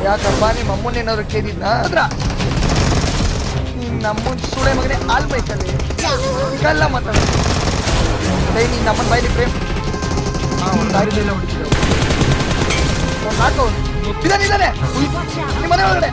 ಯಾಕಪ್ಪ ನಿಮ್ಮ ಅಮ್ಮನೇನಾದ್ರು ಕೇಳಿದ್ನ ಅದ್ರ ನಮ್ಮನ್ ಸುಳೆ ಮಗನೇ ಹಾಲ್ ಬೈಕಲ್ಲಿ ಕಲ್ಲ ಮಾತಾಡ ನೀನ್ ನಮ್ಮನ್ ಬಾಯ್ಲಿ ಪ್ರೇಮ್ ನಾಲ್ಕು ಇದಾನೆ ನಿಮ್ಮ ಮನೆ ಒಳಗಡೆ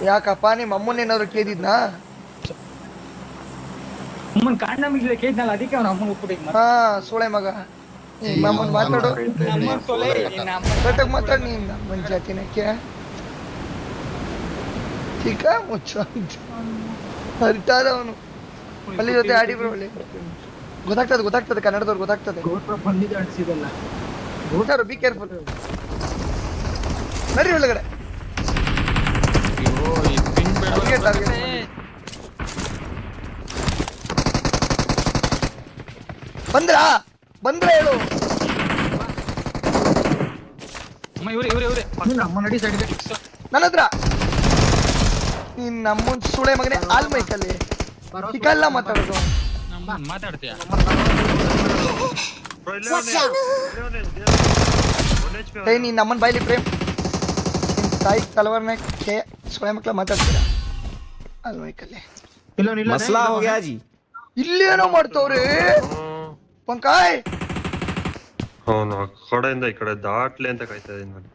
ಯಾಕಪ್ಪ ನಿಮ್ಮ ಅಮ್ಮನೇನಾದ್ರು ಕೇಳಿದ್ನ ಅಮ್ಮನ್ ಕಾಂಡ ಮಿಗ್ಲೆ ಕೇಳಿದ್ನಲ್ಲ ಅದಕ್ಕೆ ಅವನ ಅಮ್ಮನ ಒಪ್ಪಿಟ್ಟು ಹಾ ಸೋಳೆ ಮಗ ನಿಮ್ಮ ಅಮ್ಮನ್ ಮಾತಾಡು ಕರೆಕ್ಟಾಗಿ ಮಾತಾಡ್ ನೀನ್ ನಮ್ಮನ್ ಜಾತಿನಕ್ಕೆ ಠೀಕ ಮುಚ್ಚು ಹರಿತಾದ ಅವನು ಅಲ್ಲಿ ಜೊತೆ ಆಡಿ ಬ್ರೋ ಒಳ್ಳೆ ಗೊತ್ತಾಗ್ತದೆ ಕನ್ನಡದವ್ರು ಗೊತ್ತಾಗ್ತದೆ ಗೊತ್ತಾರು ಬಿ ಕೇರ್ಫುಲ್ ನರಿ ಒಳಗಡೆ ಬಂದ್ರ ಹೇಳು ನನ್ನ ಹತ್ರ ನೀನ್ ನಮ್ಮನ್ ಸುಳೆ ಮಗನೇ ಹಾಲ್ ಮೈಕಲ್ಲಿ ಕಲ್ಲ ಮಾತಾಡೋದು ಮಾತಾಡ್ತೀಯ ನೀನ್ ನಮ್ಮನ್ ಬಾಯ್ಲಿ ಪ್ರೇಮ್ ನಿನ್ ತಾಯಿ ತಲವಾರ್ನ ಸುಳೆ ಮಕ್ಳ ಮಾತಾಡ್ತೀರ ಹಾಲ್ ಮೈಕಲ್ಲಿ ಇಲ್ಲೇನೋ ಮಾಡ್ತವ್ರಿ ಪಂಕಾಯ್ ಅವನು ಆ ಕಡೆಯಿಂದ ಈ ಕಡೆ ದಾಟ್ಲಿ ಅಂತ ಕಾಯ್ತಾ ಇದೀನಿ ನಾನು.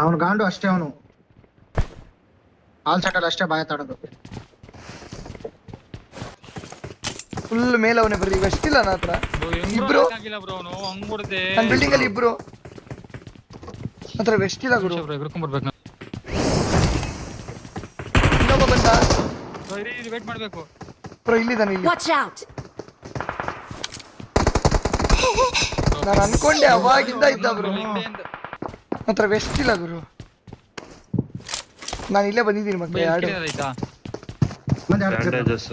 ಅವನು ಗಾಂಡು ಅಷ್ಟೇ ಅವನು ಹಾಲ್ ಚಟಲ್ ಅಷ್ಟೇ ಬಾಯ ತಾಡೋದು ಫುಲ್ ಮೇಲೆ ಅವನೇ ಬರ್ರಿ ವೆಸ್ಟ್ ಇಲ್ಲ ನನ್ನ ಹತ್ರ ಇಬ್ರು ನನ್ನ ಬಿಲ್ಡಿಂಗ್ ಅಲ್ಲಿ ಇಬ್ರು ಹತ್ರ ವೆಸ್ಟ್ ಇಲ್ಲ ಗುರು ಇನ್ನೊಬ್ಬ ಬಂದ ವೇಟ್ ಮಾಡ್ಬೇಕು ಬ್ರೋ ಇಲ್ಲಿದ್ದಾನೆ ಇಲ್ಲಿ ನಾನು ಅನ್ಕೊಂಡೆ ಅವಾಗಿಂದ ಇದ್ದ ಬ್ರೋ ಹತ್ರ ವೆಸ್ಟ್ ಇಲ್ಲ ಗುರು ನಾನು ಇಲ್ಲೇ ಬಂದಿದ್ದೀನಿ ಮತ್ತೆ ಎರಡು ಬ್ಯಾಂಡೇಜಸ್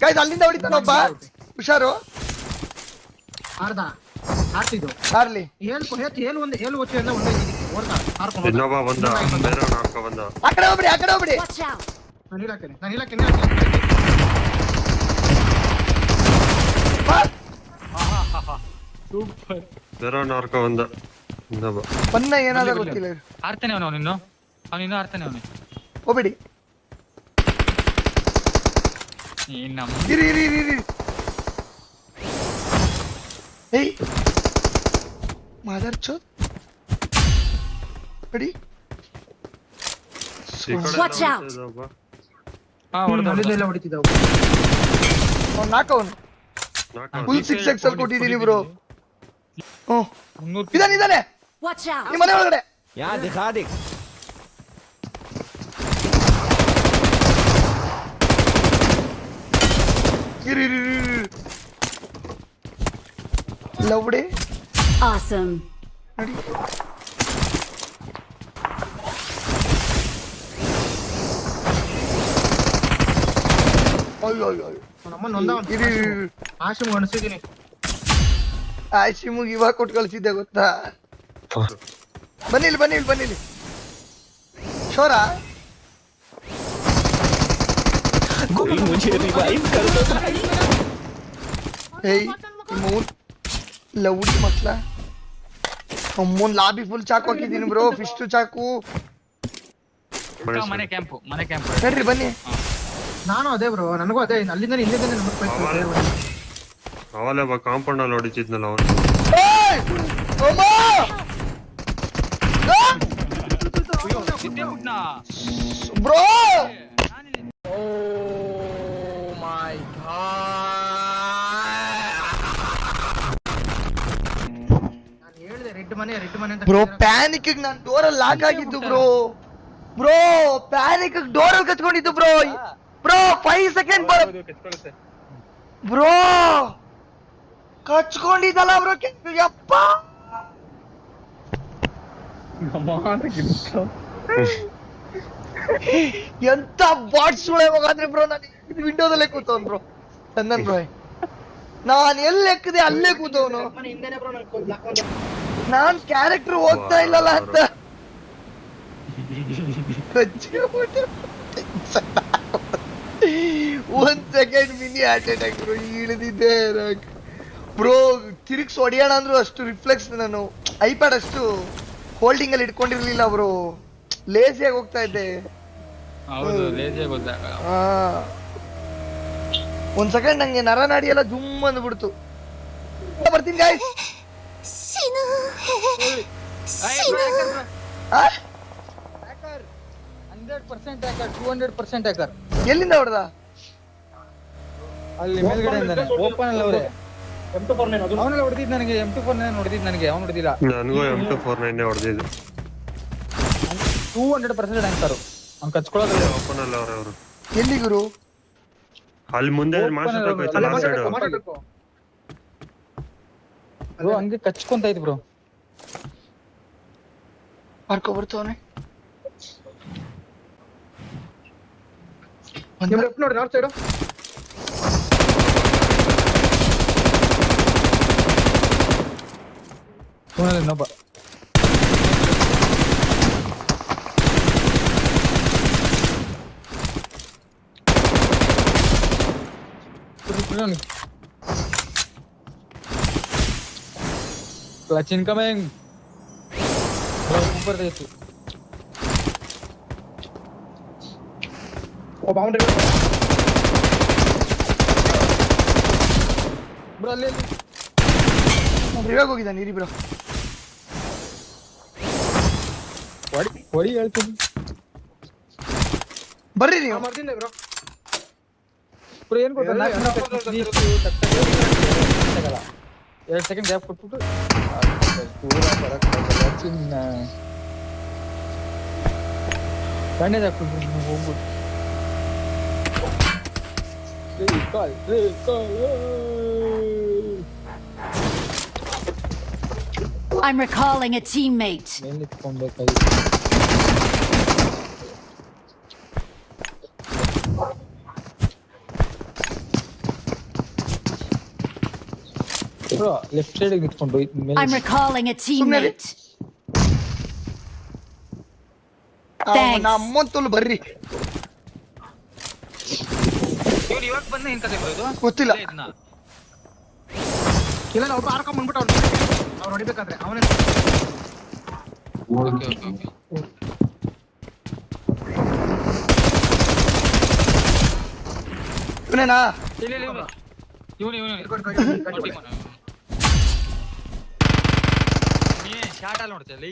ಗೈಸ್ ಅಲ್ಲಿಂದ ಹೊಡಿತಾನೊಬ್ಬ ಹುಷಾರು ಅರ್ಧ ಹಾಕ್ತಿದ್ದು ಕಾರ್ಲಿ ಇನ್ನೊಬ್ಬ ಬಂದ ಬೇರೆ ನಾಲ್ಕ ಬಂದ ಆ ಕಡೆ ಹೋಗ್ಬಿಡಿ ಬೇರೆ ನಾಲ್ಕ ಬಂದ ಇನ್ನೊಬ್ಬ ಬನ್ನ ಏನಾದ ಗೊತ್ತಿಲ್ಲ ಆಡ್ತಾನೆ ಅವನು ಅವನಿನ್ನೂ ಆಡ್ತಾನೆ ಅವನು ಹೋಗ್ಬಿಡಿ ಇರಿ ಏಯ್ ಮಾದರ್ ಚೋದ್ ಬಿಡಿ ನಾಕವನು ಫುಲ್ 6x ಅಲ್ಲಿ ಕೊಟ್ಟಿದ್ದೀನಿ ಬ್ರೋ ಇದಾನೆ ನಿಮ್ಮ ಮನೆ ಒಳಗಡೆ ಇರಿ ಲವ್ಡೆ awesome ನಡಿ ಅಯ್ಯೋ ಆಶಿಮುಗ್ ಇವಾಗ ಕೊಟ್ಟು ಕಳ್ಸಿದ್ದೆ ಗೊತ್ತಾ ಬನ್ನಿ ಶೋರ ಏಯ್ ಲೌಡಿ ಮಕ್ಳ ಅಮ್ಮನ್ ಲಾಬಿ ಫುಲ್ ಚಾಕು ಹಾಕಿದ್ದೀನಿ ಬ್ರೋ ಫಿಸ್ಟ್ ಚಾಕು ಮನೆ ಕ್ಯಾಂಪು ನಡ್ರಿ ಬನ್ನಿ ನಾನು ಅದೇ ಬ್ರೋ ನನಗೂ ಅದೇ ಅಲ್ಲಿಂದ ಇಲ್ಲಿಂದ ಅವಲೇ ಕಾಂಪೌಂಡ್ ಅಲ್ಲಿ ಹೊಡಿತಿದ್ನಲ್ಲ ಅವನು ಬ್ರೋ ಬ್ರೋ ಪ್ಯಾನಿಕ್ ನಾನು ಡೋರ್ ಲಾಕ್ ಆಗಿದ್ದು ಬ್ರೋ ಬ್ರೋ ಪ್ಯಾನಿಕ್ ಡೋರ್ ಅಲ್ಲಿ ಕಚ್ಕೊಂಡಿದ್ದು ಬ್ರೋ. ಬ್ರೋ 5 ಸೆಕೆಂಡ್ ಬ್ರೋ ಕಚ್ಕೊಂಡಿದ್ದಲ್ಲ ಬ್ರೋ. ಯಪ್ಪ ಎಂತ ಬಾಟ್ಸ್ ಹೋಗಾದ್ರೆ ಬ್ರೋ. ನಾನು ವಿಂಡೋದಲ್ಲೇ ಕೂತವನ್ ಬ್ರೋ. ಚಂದನ್ ಬ್ರೋ ನಾನ್ ಎಲ್ಲಿ ಎಕ್ಕದೆ ಅಲ್ಲೇ ಕೂತವನು. ನಾನ್ ಕ್ಯಾರೆಕ್ಟರ್ ಹೋಗ್ತಾ ಇಲ್ಲಲ್ಲ ಅಂತ ಒಂದ್ second mini heart attack bro. ಇಳಿದಿದ್ದೆ ಬ್ರೋ. ತಿರುಗ್ಸ್ ಹೊಡಿಯೋಣ ಅಂದ್ರು ಅಷ್ಟು ರಿಫ್ಲೆಕ್ಸ್. ನಾನು ಐಪ್ಯಾಡ್ ಅಷ್ಟು ಹೋಲ್ಡಿಂಗ್ ಅಲ್ಲಿ ಇಟ್ಕೊಂಡಿರ್ಲಿಲ್ಲ ಬ್ರೋ. ಲೇಸಿಯಾಗಿ ಹೋಗ್ತಾ ಇದ್ದೆ. ಹೌದು ಲೇಜಿಯಾಗಿ ಹೋದಾಗ ಒಂದ್ ಸೆಕೆಂಡ್ ನಂಗೆ ನರನಾಡಿ ಎಲ್ಲ ಜುಮ್ ಅಂದ್ಬಿಡ್ತು. ಬರ್ತೀನಿ ಗಾಯ್ಸ್. ಎಲ್ಲಿಂದ ಹೊಡೆದ? ಅಲ್ಲಿ ಮೇಲ್ಗಡೆ ಓಪನ್ ಅಲ್ಲ ಅವ್ರೆ. ಅವನೆಲ್ಲ ಹೊಡೆದಿದ್ದು ನನಗೆ. M249 ಹೊಡೆದಿದ್ದು ನನಗೆ, ಅವ್ನು ಹೊಡೆದಿಲ್ಲ. ನನಗೂ M249 ಹೊಡೆದಿದ್ದು. 200% ರ್ಯಾಂಕರ್ ಅವ್ನು ಕಚ್ಕೊಳ್ಳೋದಿಲ್ಲ. ಓಪನ್ ಅಲ್ಲ ಅವರು. ಎಲ್ಲಿ ಗುರು? ಅಲ್ಲಿ ಮುಂದೆ ಮಾಸ್ಟರ್ ಹೋಯ್ತಲ್ಲ ಆ ಸೈಡ್. ಬ್ರೋ ಹಂಗೆ ಕಚ್ಕೊಂತ ಇತ್ತು ಬ್ರೋ. ಮಾರ್ಕೋ ಬರ್ತವನೆ. ನೋಡಿ ನಾರ್ತ್ ಸೈಡ್. ಇನ್ನೊಬ್ಬ ಕ್ಲಚ್ ಇನ್ಕಮಿಂಗ್. ऊपर देखो ಓ ಬೌಂಡರಿ ಬ್ರೋ. ಅಲ್ಲಿ ಇವಾಗ ಹೋಗಿದ್ದಾನೆ ಇರಿ ಬ್ರೋ. ಹೊಡಿ ಹೇಳ್ತೀನಿ ಬರ್ರಿ ನೀವು. ಮಾಡ್ತೀನಿ ಬ್ರೋ. ಬ್ರೋ ಏನ್ ಗೊತ್ತಾ, 2 ಸೆಕೆಂಡ್ ಗ್ಯಾಪ್ ಕೊಟ್ಬಿಟ್ಟು ಪೂರಾ ಫರಕ್ ಬರಲ್ಲ. ಚಿನ್ನ ಬ್ಯಾಂಡೇಜ್ ಹಾಕ್ಬಿಟ್ಟು ಹೋಗ್ಬಿಟ್ಟು I'm recalling a teammate. ಮೇಲೆ ನಿಂತ್ಕೊಬೇಕಾಗಿತ್ತು. ಬ್ರೋ ಲೆಫ್ಟ್ ಸೈಡ್ ನಿಂತ್ಕೊಂಡು I'm recalling a teammate. Thanks. ನಮ್ಮಂತಲ್ಲಿ ಬರ್ರಿ. ಇವ್ನು ಇವಾಗ ಬಂದ ಏನ್ ಕತೆ ಬರೋದು ಗೊತ್ತಿಲ್ಲ. ಇಲ್ಲ ನಾವು ಆರ್ಕೊಂಡ್ ಬಂದ್ಬಿಟ್ಟು ಅವ್ರು ಹೊಡಿಬೇಕಾದ್ರೆ ಅವನೇ. Okay okay okay. ಇವನೇನಾ? ಇಲ್ಲ ಇಲ್ಲ ಇವನು ನೀ ಶಾರ್ಟ್ ಅಲ್ಲಿ ನೋಡ್ತೀಯ ಲೈ.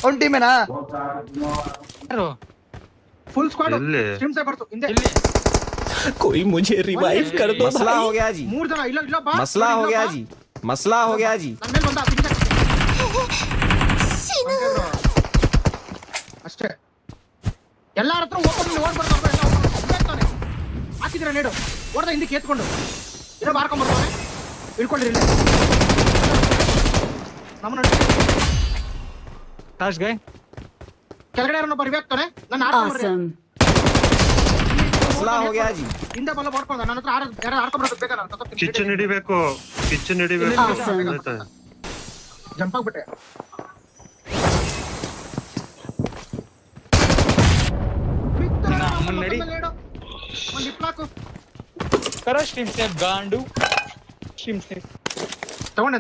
ಅವ್ನ ಟೀಮೇನಾ? ಯಾರು? ಫುಲ್ ಸ್ಕ್ವಾಡ್ ಎಲ್ಲಿ? ಸ್ಟ್ರೀಮ್ ಸೇ ಬರ್ತು ಹಿಂದೆ. ಇಲ್ಲಿ कोई मुझे रिवाइव कर दो। मसला हो गया जी। 3 ಜನ ಇಲ್ಲ ಬಾ. मसला हो गया जी। मसला हो गया जी। ನನ್ನ ಮೇಲೆ ಬಂದ ಅಷ್ಟೇ. ಎಲ್ಲಾರ ಹತ್ರ ಓಪನ್ ಓಡ್ ಬರ್ತಾನೆ. ಎಲ್ಲ ಓಪನ್ ಹಾಕಿದ್ರೆ ನೀಡು ಓಡ್ದ ಹಿಂದಕ್ಕೆ ಎತ್ಕೊಂಡು ಏನೋ ಬಾರ್ಕೊಂಡ್ ಬರ್ತಾನೆ. ಇಳ್ಕೊಳ್ಳಿ ಇಲ್ಲಿ ನಮ್ಮ ನೋಡಿ. ಟಾಸ್ ಗೈ ಕೆಳಗಡೆ ಯಾರನ್ನ ಬರ್ಬೇಕಾನೆ. ನನ್ನ ಆರ್ಕೊಂಡ್ Awesome. मसला हो गया जी। ಹಿಂದೆ ಬಲ್ಲ ಮಾಡ್ಕೊಂಡ. ನನ್ನ ಹತ್ರ ಯಾರು ಆರ್ಕೊಂಡ್ ಬರೋದು ಬೇಕಲ್ಲ. ಕಿಚನ್ ಹಿಡಿಬೇಕು. ಕಿಚನ್ ಹಿಡಿಬೇಕು. Awesome. ಆಯ್ತಾ? ಜಂಪ್ ಆಗ್ಬಿಟ್ಟೆ. ನಡಿ. ಒಂದು ಇಪ್ಲಾಕು ಕರ ಸ್ಟ್ರೀಮ್ ಸೇಫ್ ಗಾಂಡು. ಸ್ಟ್ರೀಮ್ ಸೇಫ್ ತಗೊಂಡೆ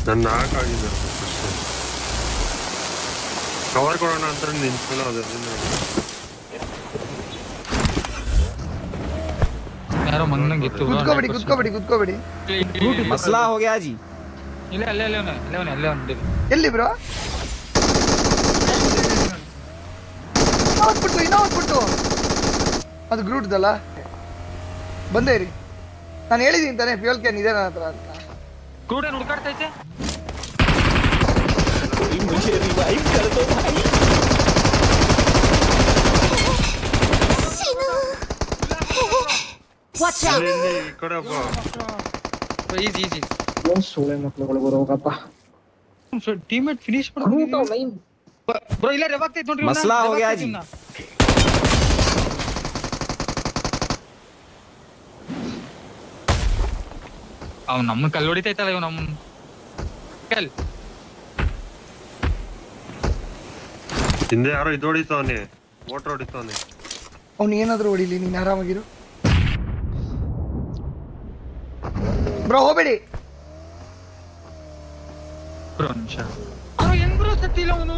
ನನ್ನ ನಾಕಾಗಿದೆ ಕವರ್ ಕೊಡೋಣ ಅಂತ ನಿಂತ್ಕೊಳ್ಳೋ. ಯಾರೋ ಮಂಗನಂಗಿತ್ತು. ಕುತ್ಕೋಬೇಡಿ. मसला हो गया जी। ಇಲ್ಲ ಅಲ್ಲೇ ಎಲ್ಲಿ ಬ್ರೋ? ಇನ್ನೂ ಹೊತ್ಬಿಟ್ಟು ಅದು ಗ್ರೂಟ್ದಲ್ಲ. ಬಂದೇ ಇರಿ. ನಾನು ಹೇಳಿದೀನಿ ತಾನೇ ಫ್ಯೂಲ್ ಕ್ಯಾನ್ ಇದೆ ನನ್ನ ಹತ್ರ ಅಂತ. ಕ್ರೂಡ್ ಏನ್ ಹುಡ್ಕಾಡ್ತೈತೆ? कोई मुझे रिवाइव कर दो भाई. Watch out! ಇಲ್ಲಿ ಈ ಕಡೆ ಒಬ್ಬ ಈಜಿ ಈಜಿ. ಏನ್ ಸೋಳೆ ಮಕ್ಳುಗಳು ಬರೋಗಪ್ಪ. ಟೀಮ್ಮೇಟ್ ಫಿನಿಶ್ ಬ್ರೋ ಇಲ್ಲೇ ರೆವ್ ಆಗ್ತೈತೆ ನೋಡ್ರಿ. मसला हो गया जी. ಅವ್ನು ನಮ್ಮ ಕಲ್ಲು ಹೊಡಿತೈತಲ್ಲ ಇವ್ ನಮ್ಮ ಕಲ್. ಹಿಂದೆ ಯಾರೋ ಇದು ಹೊಡಿತಾವನೆ, ಮೋಟರ್ ಹೊಡಿತಾವನೆ. ಅವ್ನು ಏನಾದ್ರು ಹೊಡಿಲಿ, ನೀನ್ ಆರಾಮಾಗಿರು ಬ್ರೋ. ಹೋಗ್ಬೇಡಿ ಬ್ರೋ ನಿಮಿಷ. ಅವ್ನು ಹೆಂಗ್ ಬ್ರೋ ಸತ್ತಿಲ್ಲ ಅವನು?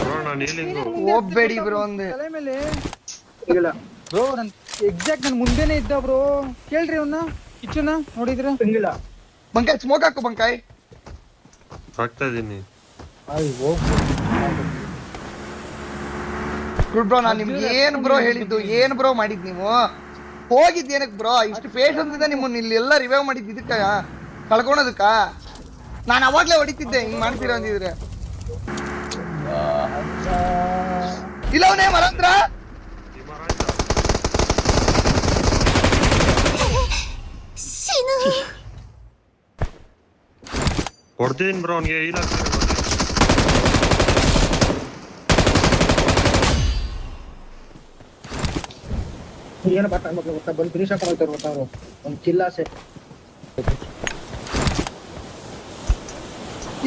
ಬ್ರೋ ನಾನು ಹೀಲಿಂಗು. ಹೋಗ್ಬೇಡಿ ಬ್ರೋ ಅಂದೆ. ತಲೆ ಮೇಲೆ ಇಲ್ಲ ಬ್ರೋ ನನ್ ಎಕ್ಸಾಕ್ಟ್ ನನ್ ಮುಂದೆನೆ ಇದ್ದ ಬ್ರೋ. ಕೇಳ್ರಿ ಅವನ್ನ ಕಿಚ್ಚುನ ನೋಡಿದ್ರ. ಇಲ್ಲ ಬಂಕಾಯ್ ಸ್ಮೋಕ್ ಹಾಕು ಬಂಕಾಯ್. ಹಾಕ್ತಾ ಇದೀನಿ. ಅಯ್ಯೋ ಗುಡ್ ಬ್ರೋ, ನಾನು ನಿಮ್ಗೆ ಏನ್ ಬ್ರೋ ಹೇಳಿದ್ದು, ಏನ್ ಬ್ರೋ ಮಾಡಿದ್ ನೀವು? ಹೋಗಿದ್ ಏನಕ್ ಬ್ರೋ? ಇಷ್ಟು ಪೇಷನ್ಸ್ ಇದೆ ನಿಮ್ಮನ್ನ ಇಲ್ಲಿ ಎಲ್ಲ ರಿವೈವ್ ಮಾಡಿದ್ ಇದಕ್ಕ ಕಳ್ಕೊಳೋದಕ್ಕ? ನಾನು ಅವಾಗ್ಲೇ ಹೊಡಿತಿದ್ದೆ ಹಿಂಗ್ ಮಾಡ್ತೀರಾ ಅಂದಿದ್ರೆ. ಇಲ್ಲ ಅವನೇ ಮರಂದ್ರ ಈ ಮರ ಆಯ್ತಾ? ಹೊಡ್ತೀನಿ ಬ್ರೋ ಅವ್ನಿಗೆ ಹೀಲ್ ಆಗ್ತೀನಿ. ಏನು ಬಟ್ಟ ಮಕ್ಳು ಗೊತ್ತಾ, ಬಂದು ಫಿನಿಶ್ ಹಾಕೊಂಡ್ತಾರೆ ಗೊತ್ತಾ ಅವರು. ಒಂದು ಚಿಲ್ಲಾಸೆ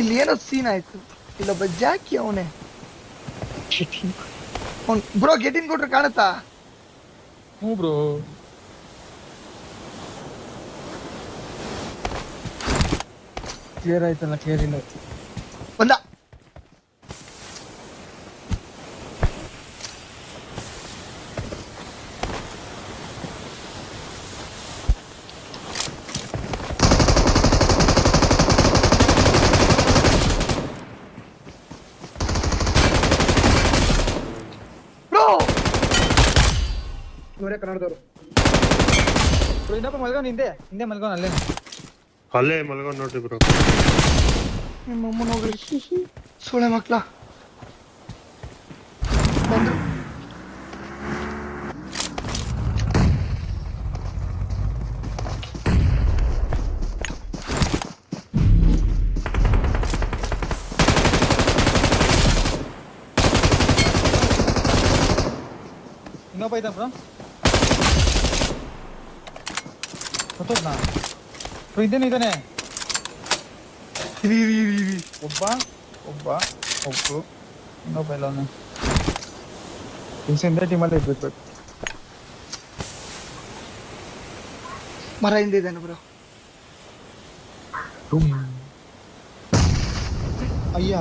ಇಲ್ಲಿ ಏನೋ ಸೀನ್ ಆಯ್ತು. ಇಲ್ಲೊಬ್ಬ ಜಾಕಿ ಅವನೇ. ಅವ್ನ್ ಬ್ರೋ ಗೆಟಿನ್ ಕೊಟ್ರೆ ಕಾಣುತ್ತಾ? ಹ್ಞೂ ಬ್ರೋ. ಕ್ಲಿಯರ್ ಆಯ್ತಲ್ಲ, ಕ್ಲಿಯರ್ ಇಲ್ಲ. ಬಂದ. ಬ್ರೋ ಇವರೇ ಕನ್ನಡದವರು. ಬ್ರೋ ಇನ್ನೊಬ್ಬ ಮಲ್ಗೋನ್ ಹಿಂದೆ ಮಲ್ಗೋನ್ ಅಲ್ಲೇ. ಅಲ್ಲೇ ಮಲ್ಗೊಂಡ್ ನೋಡ್ರಿ ಬ್ರೋ. ನಿಮ್ಮಮ್ಮನ ಹೋಗ್ರಿ ಸೋಳೆ ಮಕ್ಳ ಬಂದ್ರು. ಇನ್ನೊಬ್ಬ ಇದ್ದ ಬ್ರೋ. ಗೊತ್ತೋದ್ನಾ ಬ್ರೋ? ಇದ್ದೇನೆ ಒಬ್ಬ ಒಬ್ರು ಇನ್ನೊಬ್ಬ ಇಲ್ಲ ಅವನು. ಹಿಂದೆ ಟೀಮಲ್ಲಿ ಇರ್ಬೇಕು. ಮರ ಹಿಂದೆ ಇದ್ದಾನೆ ಬ್ರೋ. ಅಯ್ಯ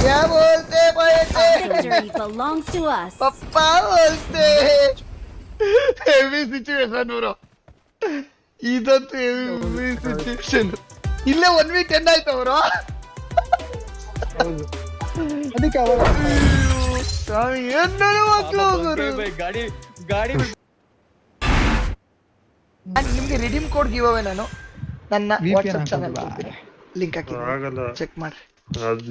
क्या बोलते Our victory belongs to us. पप्पा बोलते. ಹೆವಿ ಸಿಚುವೇಶನ್ ಬ್ರೋ, ಇದಂತೂ ಹೆವಿ ಸಿಚುವೇಶನ್. ಇಲ್ಲೇ 1v10 ಆಯ್ತು ಬ್ರೋ. ಅದಕ್ಕೆ ಅವಾಗ ಏನು ಮಕ್ಕಳು ಗಾಡಿ ನಿಮ್ಗೆ ರಿಡೀಮ್ ಕೋಡ್ ಗಿವ್ ಅವೇ ನಾನು ನನ್ನ VPN ವಾಟ್ಸ್ಆಪ್ ಚಾನಲ್ ಆಗಲ್ಲ. ಲಿಂಕ್ ಹಾಕಿ ಚೆಕ್ ಮಾಡ್ರಿ. ಅದ್